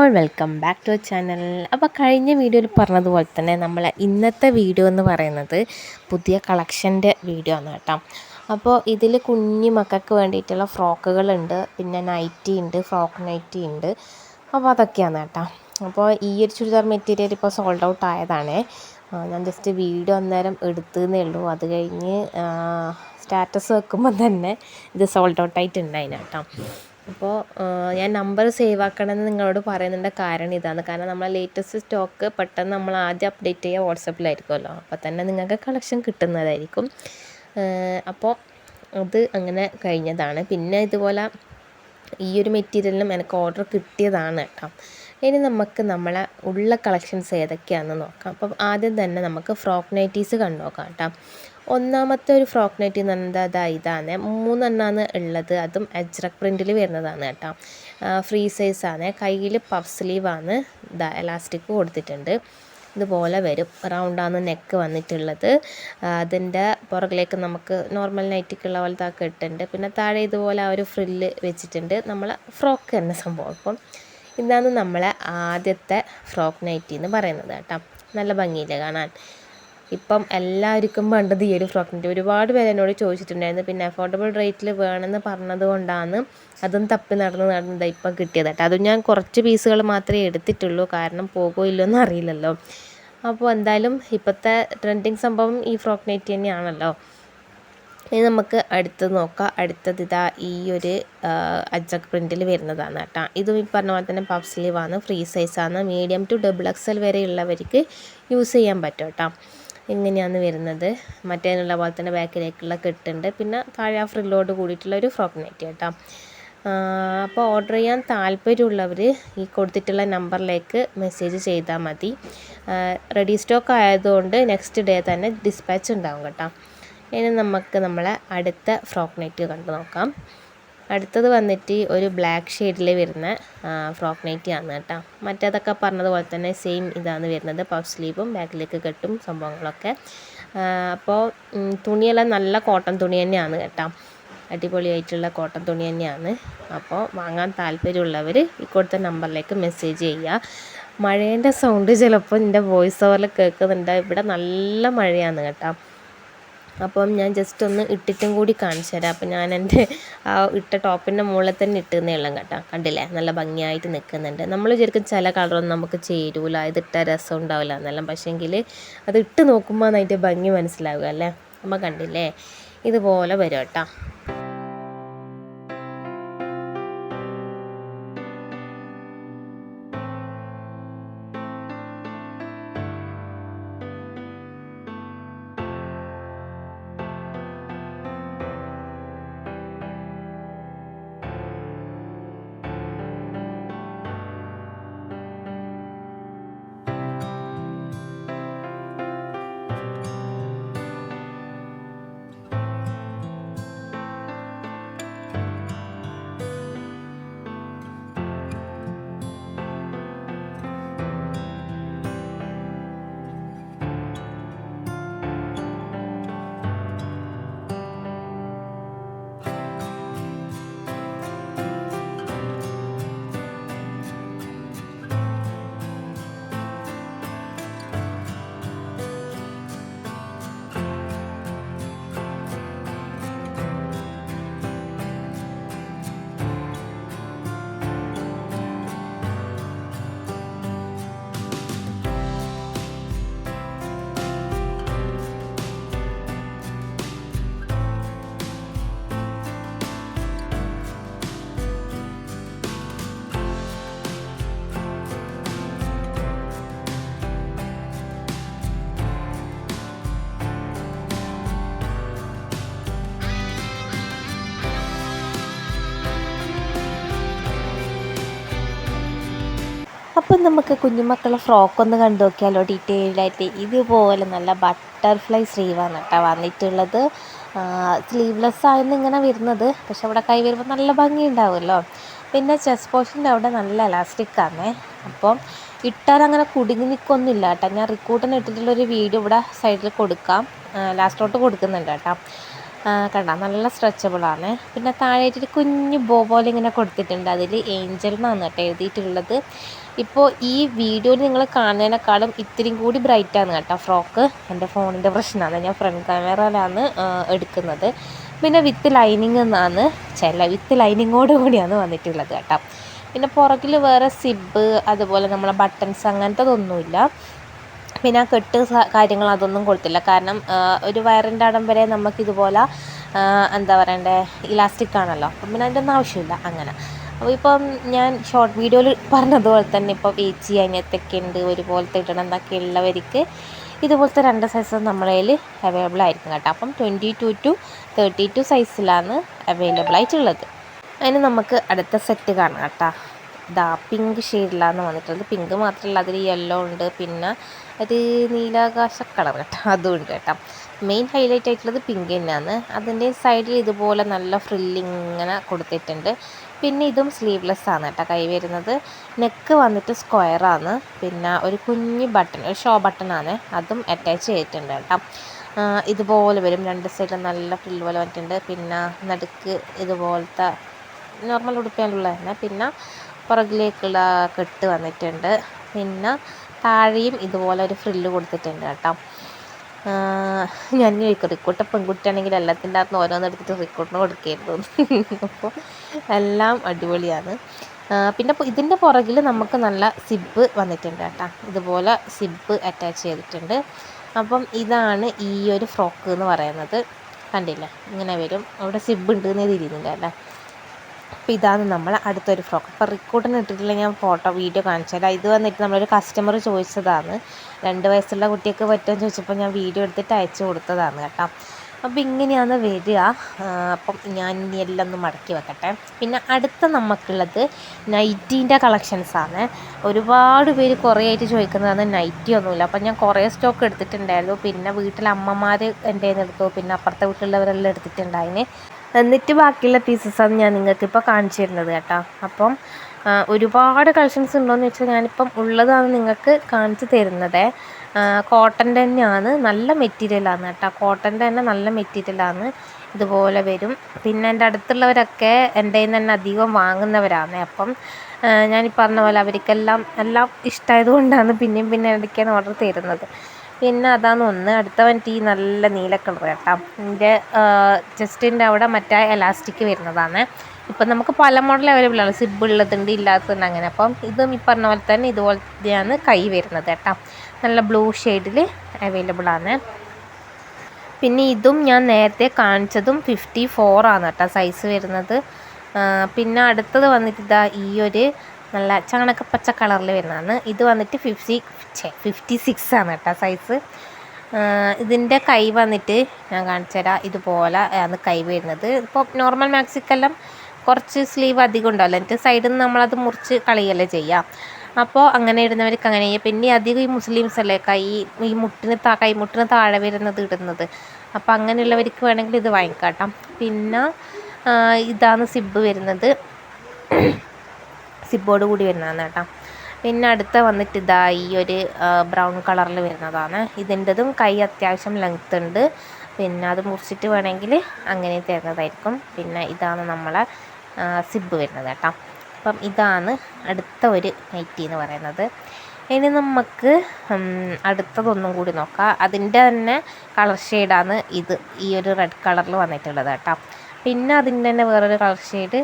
All welcome back to channel. അപ്പോൾ കഴിഞ്ഞ വീഡിയോയിൽ പറഞ്ഞതുപോലെ തന്നെ നമ്മളെ ഇന്നത്തെ വീഡിയോ എന്ന് പറയുന്നത് പുതിയ കളക്ഷൻ്റെ വീഡിയോ ആണ് കേട്ടോ. അപ്പോൾ ഇതിൽ കുഞ്ഞു മക്കൾക്ക് വേണ്ടിയിട്ടുള്ള ഫ്രോക്കുകളുണ്ട്, പിന്നെ നൈറ്റി ഉണ്ട്, ഫ്രോക്ക് നൈറ്റി ഉണ്ട്. അപ്പോൾ അതൊക്കെയാണ് കേട്ടോ. അപ്പോൾ ഈ ഒരു ചുരിദാർ മെറ്റീരിയൽ ഇപ്പോൾ സോൾഡ് ഔട്ട് ആയതാണേ. ഞാൻ ജസ്റ്റ് വീഡിയോ അന്നേരം എടുത്തതേ ഉള്ളൂ. അത് കഴിഞ്ഞ് സ്റ്റാറ്റസ് വെക്കുമ്പോൾ തന്നെ ഇത് സോൾഡ് ഔട്ട് ആയിട്ടുണ്ടായിന് കേട്ടോ. അപ്പോൾ ഞാൻ നമ്പർ സേവ് ആക്കണമെന്ന് നിങ്ങളോട് പറയുന്നതിൻ്റെ കാരണം ഇതാണ്. കാരണം നമ്മളെ ലേറ്റസ്റ്റ് സ്റ്റോക്ക് പെട്ടെന്ന് നമ്മൾ ആദ്യം അപ്ഡേറ്റ് ചെയ്യുക വാട്സപ്പിലായിരിക്കുമല്ലോ. അപ്പോൾ തന്നെ നിങ്ങൾക്ക് കളക്ഷൻ കിട്ടുന്നതായിരിക്കും. അപ്പോൾ അത് അങ്ങനെ കഴിഞ്ഞതാണ്. പിന്നെ ഇതുപോലെ ഈ ഒരു മെറ്റീരിയലിനും എനിക്ക് ഓർഡർ കിട്ടിയതാണ് കേട്ടോ. ഇനി നമുക്ക് നമ്മളെ ഉള്ള കളക്ഷൻസ് ഏതൊക്കെയാണെന്ന് നോക്കാം. അപ്പം ആദ്യം തന്നെ നമുക്ക് ഫ്രോക്ക് നൈറ്റീസ് കണ്ടു നോക്കാം കേട്ടോ. ഒന്നാമത്തെ ഒരു ഫ്രോക്ക് നൈറ്റി എന്ന് പറയുന്നത് ഇതാണ്, 3 എണ്ണമാണ് ഉള്ളത്. അതും അജ്രക് പ്രിൻറ്റിൽ വരുന്നതാണ് കേട്ടോ. ഫ്രീ സൈസാണ്. കയ്യിൽ പഫ് സ്ലീവാണ്, എലാസ്റ്റിക് കൊടുത്തിട്ടുണ്ട്. ഇതുപോലെ വരും. റൗണ്ടാണ് നെക്ക് വന്നിട്ടുള്ളത്. അതിൻ്റെ പുറകിലേക്ക് നമുക്ക് നോർമൽ നൈറ്റിക്കുള്ള പോലത്തെ ഇട്ടുണ്ട്. പിന്നെ താഴെ ഇതുപോലെ ആ ഒരു ഫ്രില്ല് വെച്ചിട്ടുണ്ട്. നമ്മൾ ഫ്രോക്ക് തന്നെ സംഭവം. അപ്പം ഇതാണ് നമ്മളെ ആദ്യത്തെ ഫ്രോക്ക് നൈറ്റി എന്ന് പറയുന്നത് കേട്ടോ. നല്ല ഭംഗിയില്ലേ കാണാൻ. ഇപ്പം എല്ലാവർക്കും വേണ്ടത് ഈ ഒരു ഫ്രോക്ക് നൈറ്റി. ഒരുപാട് പേര് എന്നോട് ചോദിച്ചിട്ടുണ്ടായിരുന്നു. പിന്നെ അഫോർഡബിൾ റേറ്റിൽ വേണമെന്ന് പറഞ്ഞത് കൊണ്ടാണ് അതും തപ്പി നടന്നത് ഇപ്പം കിട്ടിയത് കേട്ടോ. അതും ഞാൻ കുറച്ച് പീസുകൾ മാത്രമേ എടുത്തിട്ടുള്ളൂ, കാരണം പോകുമോ ഇല്ലയെന്ന് അറിയില്ലല്ലോ. അപ്പോൾ എന്തായാലും ഇപ്പോഴത്തെ ട്രെൻഡിങ് സംഭവം ഈ ഫ്രോക്ക് നൈറ്റി തന്നെയാണല്ലോ. ഇനി നമുക്ക് അടുത്തത് നോക്കാം. അടുത്തത് ഈ ഒരു അജ്രക് പ്രിൻറ്റിൽ വരുന്നതാണ് കേട്ടോ. ഇതും ഈ പറഞ്ഞ പോലെ തന്നെ പഫ് സ്ലീവാണ്, ഫ്രീ സൈസാണ്. മീഡിയം ടു XXL വരെ ഉള്ളവർക്ക് യൂസ് ചെയ്യാൻ പറ്റും കേട്ടോ. ഇങ്ങനെയാണ് വരുന്നത്. മറ്റേതിനുള്ള പോലെ തന്നെ ബാക്കിലേക്കുള്ള കെട്ടുണ്ട്. പിന്നെ താഴെ ആ ഫ്രില്ലോട് കൂടിയിട്ടുള്ള ഒരു ഫ്രോക്ക് നൈറ്റി കേട്ടോ. അപ്പോൾ ഓർഡർ ചെയ്യാൻ താല്പര്യമുള്ളവർ ഈ കൊടുത്തിട്ടുള്ള നമ്പറിലേക്ക് മെസ്സേജ് ചെയ്താൽ മതി. റെഡി സ്റ്റോക്ക് ആയതുകൊണ്ട് നെക്സ്റ്റ് ഡേ തന്നെ ഡിസ്പാച്ച് ഉണ്ടാവും കേട്ടോ. ഇനി നമുക്ക് നമ്മളെ അടുത്ത ഫ്രോക്ക് നൈറ്റ് കണ്ടു നോക്കാം. അടുത്തത് വന്നിട്ട് ഒരു ബ്ലാക്ക് ഷെയ്ഡിൽ വരുന്ന ഫ്രോക്ക് നൈറ്റി ആണ് കേട്ടോ. മറ്റേതൊക്കെ പറഞ്ഞതുപോലെ തന്നെ സെയിം ഇതാണ് വരുന്നത്. പഫ് സ്ലീവും ബാക്കിലേക്ക് കെട്ടും സംഭവങ്ങളൊക്കെ. അപ്പോൾ തുണിയെല്ലാം നല്ല കോട്ടൺ തുണി തന്നെയാണ് കേട്ടോ. അടിപൊളിയായിട്ടുള്ള കോട്ടൺ തുണി തന്നെയാണ്. അപ്പോൾ വാങ്ങാൻ താല്പര്യമുള്ളവർ ഈ കൊടുത്ത നമ്പറിലേക്ക് മെസ്സേജ് ചെയ്യുക. മഴേൻ്റെ സൗണ്ട് ചിലപ്പോൾ എൻ്റെ വോയിസ് ഓവറിൽ കേൾക്കുന്നുണ്ട്. ഇവിടെ നല്ല മഴയാണ് കേട്ടോ. അപ്പം ഞാൻ ജസ്റ്റ് ഒന്ന് ഇട്ടിട്ടും കൂടി കാണിച്ചു തരാം. അപ്പം ഞാൻ എൻ്റെ ആ ഇട്ട ടോപ്പിൻ്റെ മുകളിൽ തന്നെ ഇട്ടുന്നേ ഉള്ളൂ കേട്ടോ. കണ്ടില്ലേ, നല്ല ഭംഗിയായിട്ട് നിൽക്കുന്നുണ്ട്. നമ്മൾ വിചാരിക്കും ചില കളറൊന്നും നമുക്ക് ചേരൂല, ഇതിട്ട രസം ഉണ്ടാവില്ല എന്നെല്ലാം. പക്ഷേങ്കിൽ അത് ഇട്ട് നോക്കുമ്പോൾ അതിൻ്റെ ഭംഗി മനസ്സിലാവുക അല്ലേ. അപ്പം കണ്ടില്ലേ, ഇതുപോലെ വരും കേട്ടോ. അപ്പം നമുക്ക് കുഞ്ഞുമക്കളെ ഫ്രോക്കൊന്ന് കണ്ടു നോക്കിയാലോ ഡീറ്റെയിൽഡായിട്ട്. ഇതുപോലെ നല്ല ബട്ടർഫ്ലൈ സ്ലീവാണ് കേട്ടോ വന്നിട്ടുള്ളത്. സ്ലീവ്ലെസ് ആയിരുന്നു ഇങ്ങനെ വരുന്നത്, പക്ഷെ അവിടെ കൈ വരുമ്പോൾ നല്ല ഭംഗി ഉണ്ടാവുമല്ലോ. പിന്നെ ചെസ്റ്റ് പോർഷൻ്റെ അവിടെ നല്ല എലാസ്റ്റിക്കാണേ. അപ്പം ഇട്ടാൽ അങ്ങനെ കുടുങ്ങി നിൽക്കൊന്നുമില്ല കേട്ടോ. ഞാൻ റിക്കൂട്ടിന് ഇട്ടിട്ടുള്ളൊരു വീഡിയോ ഇവിടെ സൈഡിൽ കൊടുക്കാം, ലാസ്റ്റോട്ട് കൊടുക്കുന്നുണ്ട് കേട്ടോ. കണ്ട നല്ല സ്ട്രെച്ചബിളാണ്. പിന്നെ താഴെയായിട്ടൊരു കുഞ്ഞു ബോ പോലെ ഇങ്ങനെ കൊടുത്തിട്ടുണ്ട്. അതിൽ ഏഞ്ചൽ എന്നാണ് കേട്ടോ എഴുതിയിട്ടുള്ളത്. ഇപ്പോൾ ഈ വീഡിയോയിൽ നിങ്ങൾ കാണുന്നതിനേക്കാളും ഇത്തിരിയും കൂടി ബ്രൈറ്റാണ് കേട്ടോ ഫ്രോക്ക്. എൻ്റെ ഫോണിൻ്റെ പ്രശ്നമാണ്, ഞാൻ ഫ്രണ്ട് ക്യാമറയിലാണ് എടുക്കുന്നത്. പിന്നെ വിത്ത് ലൈനിങ് എന്നാണ് വിത്ത് ലൈനിങ്ങോട് കൂടിയാണ് വന്നിട്ടുള്ളത് കേട്ടോ. പിന്നെ പുറകിൽ വേറെ സിബ് അതുപോലെ നമ്മളെ ബട്ടൺസ് അങ്ങനത്തതൊന്നുമില്ല. പിന്നെ ആ കെട്ട് കാര്യങ്ങൾ അതൊന്നും കൊടുത്തില്ല. കാരണം ഒരു വയറിൻ്റെ അടം വരെ നമുക്കിതുപോലെ എന്താ പറയണ്ടേ ഇലാസ്റ്റിക് ആണല്ലോ. അപ്പം പിന്നെ അതിൻ്റെ ഒന്നും ആവശ്യമില്ല അങ്ങനെ. അപ്പോൾ ഇപ്പം ഞാൻ ഷോർട്ട് വീഡിയോയിൽ പറഞ്ഞതുപോലെ തന്നെ ഇപ്പോൾ വേച്ചി അതിനകത്തൊക്കെ ഉണ്ട് ഒരുപോലത്തെ ഇടണം എന്നൊക്കെ ഉള്ളവർക്ക് ഇതുപോലത്തെ 2 സൈസ് നമ്മളെ കയ്യിൽ അവൈലബിൾ ആയിരിക്കും കേട്ടോ. അപ്പം 22 to 32 സൈസിലാണ് അവൈലബിൾ ആയിട്ടുള്ളത്. അതിന് നമുക്ക് അടുത്ത സെറ്റ് കാണാം കേട്ടോ. ഇതാ പിങ്ക് ഷെയ്ഡിലാണ് വന്നിട്ടുള്ളത്. പിങ്ക് മാത്രമല്ല അതിൽ യെല്ലോ ഉണ്ട്, പിന്നെ ഒരു നീലാകാശ കളർ കേട്ടോ അതും ഉണ്ട് കേട്ടോ. മെയിൻ ഹൈലൈറ്റ് ആയിട്ടുള്ളത് പിങ്ക് തന്നെയാണ്. അതിൻ്റെ സൈഡിൽ ഇതുപോലെ നല്ല ഫ്രില്ലിങ് ഇങ്ങനെ കൊടുത്തിട്ടുണ്ട്. പിന്നെ ഇതും സ്ലീവ്ലെസ് ആണ് കേട്ടോ കൈ വരുന്നത്. നെക്ക് വന്നിട്ട് സ്ക്വയറാണ്. പിന്നെ ഒരു കുഞ്ഞ് ബട്ടൺ, ഒരു ഷോ ബട്ടണാണ്, അതും അറ്റാച്ച് ചെയ്തിട്ടുണ്ട് കേട്ടോ. ഇതുപോലെ വരും 2 സൈഡിലും നല്ല ഫ്രില്ല് പോലെ വന്നിട്ടുണ്ട്. പിന്നെ നടുക്ക് ഇതുപോലത്തെ നോർമൽ ഉടുപ്പിനുള്ള തന്നെ. പിന്നെ പുറകിലേക്കുള്ള കെട്ട് വന്നിട്ടുണ്ട്. പിന്നെ താഴെയും ഇതുപോലെ ഒരു ഫ്രില്ല് കൊടുത്തിട്ടുണ്ട് കേട്ടോ. ഞാൻ റിക്കൂട്ട പെൺകുട്ടിയാണെങ്കിൽ എല്ലാത്തിൻ്റെ അകത്ത് ഓരോന്ന് എടുത്തിട്ട് റിക്കൂട്ടിന് കൊടുക്കുകയായിരുന്നു. അപ്പോൾ എല്ലാം അടിപൊളിയാണ്. പിന്നെ ഇതിൻ്റെ പുറകിൽ നമുക്ക് നല്ല സിബ് വന്നിട്ടുണ്ട് കേട്ടോ. ഇതുപോലെ സിബ് അറ്റാച്ച് ചെയ്തിട്ടുണ്ട്. അപ്പം ഇതാണ് ഈ ഒരു ഫ്രോക്ക് എന്ന് പറയുന്നത്. കണ്ടില്ലേ, ഇങ്ങനെ വരും. അവിടെ സിബ് ഉണ്ട് എന്നേ തിരിയുന്നില്ല അല്ലേ. അപ്പോൾ ഇതാണ് നമ്മൾ അടുത്തൊരു ഫ്രോക്ക്. അപ്പോൾ റിക്കൂട്ടിന് ഇട്ടിട്ടുള്ള ഞാൻ വീഡിയോ കാണിച്ചാൽ ഇത് വന്നിട്ട് നമ്മളൊരു കസ്റ്റമർ ചോദിച്ചതാണ്. 2 വയസ്സുള്ള കുട്ടിയൊക്കെ പറ്റുമെന്ന് ചോദിച്ചപ്പോൾ ഞാൻ വീഡിയോ എടുത്തിട്ട് അയച്ചു കൊടുത്തതാണ് കേട്ടോ. അപ്പോൾ ഇങ്ങനെയാണ് വരിക. അപ്പം ഞാൻ ഇനി എല്ലാം ഒന്ന് മടക്കി വെക്കട്ടെ. പിന്നെ അടുത്ത നമുക്കുള്ളത് നൈറ്റീൻ്റെ കളക്ഷൻസാണ്. ഒരുപാട് പേര് കുറേ ആയിട്ട് ചോദിക്കുന്നതാണ് നൈറ്റി ഒന്നുമില്ല. അപ്പം ഞാൻ കുറേ സ്റ്റോക്ക് എടുത്തിട്ടുണ്ടായിരുന്നു. പിന്നെ വീട്ടിലെ അമ്മമാർ എൻ്റെ എടുത്തു, പിന്നെ അപ്പുറത്തെ വീട്ടിലുള്ളവരെല്ലാം എടുത്തിട്ടുണ്ടായിന്. എന്നിട്ട് ബാക്കിയുള്ള പീസസാണ് ഞാൻ നിങ്ങൾക്കിപ്പോൾ കാണിച്ചു തരുന്നത് കേട്ടോ. അപ്പം ഒരുപാട് കളക്ഷൻസ് ഉണ്ടോയെന്ന് വെച്ചാൽ ഞാനിപ്പം ഉള്ളതാണ് നിങ്ങൾക്ക് കാണിച്ചു തരുന്നത്. കോട്ടൻ്റെ തന്നെയാണ്, നല്ല മെറ്റീരിയലാണ് കേട്ടോ. കോട്ടൻ്റെ തന്നെ നല്ല മെറ്റീരിയലാണ്. ഇതുപോലെ വരും. പിന്നെ എൻ്റെ അടുത്തുള്ളവരൊക്കെ എൻ്റെ കയ്യിൽ നിന്ന് തന്നെ അധികം വാങ്ങുന്നവരാണ്. അപ്പം ഞാൻ ഈ പറഞ്ഞ പോലെ അവർക്കെല്ലാം ഇഷ്ടമായത് കൊണ്ടാണ് പിന്നെയും പിന്നെ ഇടയ്ക്കാണ് ഓർഡർ തരുന്നത്. പിന്നെ അതാണ് ഒന്ന്. അടുത്തവൻ നല്ല നീല കളർ കേട്ടോ. ഇതിൻ്റെ ചെസ്റ്റിൻ്റെ അവിടെ മറ്റേ എലാസ്റ്റിക് വരുന്നതാണ്. ഇപ്പം നമുക്ക് പല മോഡൽ അവൈലബിൾ ആണ്, സിബ് ഉള്ളതുണ്ട്, ഇല്ലാത്തതുണ്ട് അങ്ങനെ. അപ്പം ഇതും ഈ പറഞ്ഞ പോലെ തന്നെ ഇതുപോലെയാണ് കൈ വരുന്നത് കേട്ടോ. നല്ല ബ്ലൂ ഷെയ്ഡിൽ അവൈലബിൾ ആണ്. പിന്നെ ഇതും ഞാൻ നേരത്തെ കാണിച്ചതും 54 ആണ് കേട്ടോ സൈസ് വരുന്നത്. പിന്നെ അടുത്തത് വന്നിട്ട് ഇതാ ഈ ഒരു നല്ല ചാണകപ്പച്ച കളറിൽ വരുന്നതാണ്. ഇത് വന്നിട്ട് 56 ആണ് കേട്ടോ സൈസ്. ഇതിൻ്റെ കൈ വന്നിട്ട് ഞാൻ കാണിച്ചു തരാം. ഇതുപോലെ ആണ് കൈ വരുന്നത്. ഇപ്പോൾ നോർമൽ മാക്സിക്കെല്ലാം കുറച്ച് സ്ലീവ് അധികം ഉണ്ടാവില്ല, എന്നിട്ട് സൈഡിൽ നിന്ന് നമ്മളത് മുറിച്ച് കളയല്ലേ ചെയ്യുക. അപ്പോൾ അങ്ങനെ ഇടുന്നവർക്ക് അങ്ങനെ ചെയ്യാം. പിന്നെ അധികം ഈ മുസ്ലിംസ് അല്ലേ കൈമുട്ടിന് താഴെ വരുന്നത് ഇടുന്നത്. അപ്പോൾ അങ്ങനെയുള്ളവർക്ക് വേണമെങ്കിൽ ഇത് വാങ്ങിക്കാട്ടാം. പിന്നെ ഇതാണ് സിബ് വരുന്നത്, സിബോട് കൂടി വരുന്നതാണ് കേട്ടോ. പിന്നെ അടുത്ത വന്നിട്ട് ഇതാ ഈ ഒരു ബ്രൗൺ കളറിൽ വരുന്നതാണ്. ഇതിൻ്റെതും കൈ അത്യാവശ്യം ലെങ്ത്ത് ഉണ്ട്. പിന്നെ അത് മുറിച്ചിട്ട് വേണമെങ്കിൽ അങ്ങനെ തരുന്നതായിരിക്കും. പിന്നെ ഇതാണ് നമ്മളെ സിബ് വരുന്നത് കേട്ടോ. അപ്പം ഇതാണ് അടുത്ത ഒരു നൈറ്റി എന്ന് പറയുന്നത്. ഇനി നമുക്ക് അടുത്തതൊന്നും കൂടി നോക്കാം. അതിൻ്റെ തന്നെ കളർ ഷെയ്ഡാണ് ഇത്, ഈ ഒരു റെഡ് കളറിൽ വന്നിട്ടുള്ളത് കേട്ടോ. പിന്നെ അതിൻ്റെ തന്നെ വേറൊരു കളർ ഷെയ്ഡ്,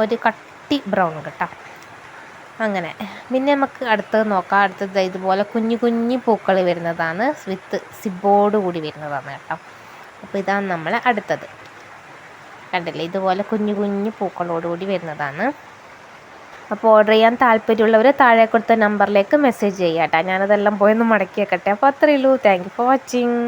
ഒരു കട്ടി ബ്രൗൺ കേട്ടോ. അങ്ങനെ പിന്നെ നമുക്ക് അടുത്തത് നോക്കാം. അടുത്തത് ഇതുപോലെ കുഞ്ഞു പൂക്കൾ വരുന്നതാണ്, വിത്ത് സിബോട് കൂടി വരുന്നതാണ് കേട്ടോ. അപ്പോൾ ഇതാണ് നമ്മളെ അടുത്തത്. കണ്ടില്ലേ, ഇതുപോലെ കുഞ്ഞു പൂക്കളോടുകൂടി വരുന്നതാണ്. അപ്പോൾ ഓർഡർ ചെയ്യാൻ താല്പര്യമുള്ളവർ താഴെ കൊടുത്ത നമ്പറിലേക്ക് മെസ്സേജ് ചെയ്യാം കേട്ടോ. ഞാനതെല്ലാം പോയൊന്ന് മടക്കി വെക്കട്ടെ. അപ്പോൾ അത്രയേ ഉള്ളൂ. Thank you for watching.